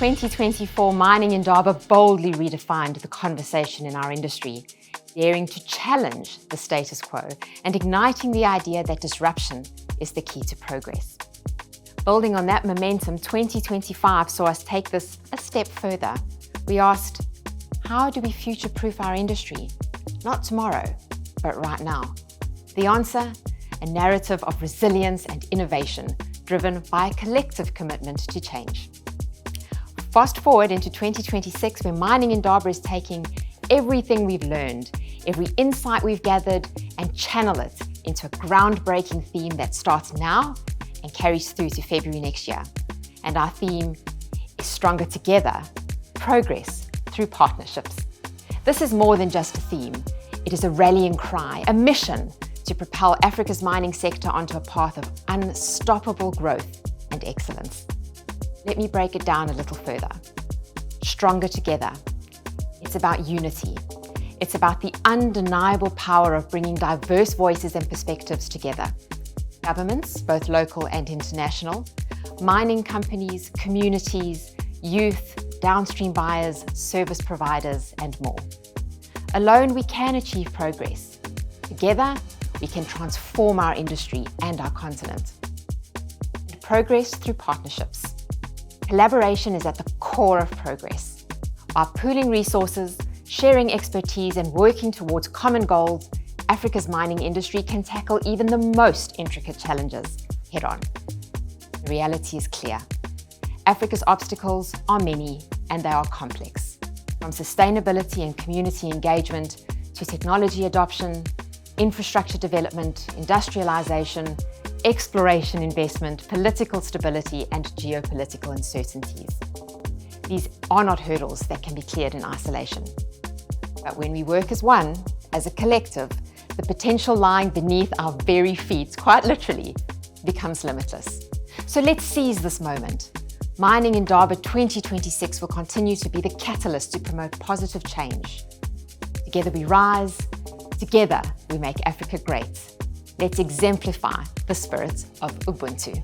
2024, Mining Indaba boldly redefined the conversation in our industry, daring to challenge the status quo and igniting the idea that disruption is the key to progress. Building on that momentum, 2025 saw us take this a step further. We asked, how do we future-proof our industry? Not tomorrow, but right now. The answer? A narrative of resilience and innovation, driven by a collective commitment to change. Fast forward into 2026, where Mining Indaba is taking everything we've learned, every insight we've gathered, and channel it into a groundbreaking theme that starts now and carries through to February next year. And our theme is Stronger Together, Progress Through Partnerships. This is more than just a theme. It is a rallying cry, a mission to propel Africa's mining sector onto a path of unstoppable growth and excellence. Let me break it down a little further. Stronger Together. It's about unity. It's about the undeniable power of bringing diverse voices and perspectives together. Governments, both local and international, mining companies, communities, youth, downstream buyers, service providers, and more. Alone, we can achieve progress. Together, we can transform our industry and our continent. And progress through partnerships. Collaboration is at the core of progress. By pooling resources, sharing expertise, and working towards common goals, Africa's mining industry can tackle even the most intricate challenges head-on. The reality is clear. Africa's obstacles are many and they are complex. From sustainability and community engagement to technology adoption, infrastructure development, industrialization, exploration investment, political stability, and geopolitical uncertainties. These are not hurdles that can be cleared in isolation. But when we work as one, as a collective, the potential lying beneath our very feet, quite literally, becomes limitless. So let's seize this moment. Mining Indaba 2026 will continue to be the catalyst to promote positive change. Together we rise, together we make Africa great. Let's exemplify the spirit of Ubuntu.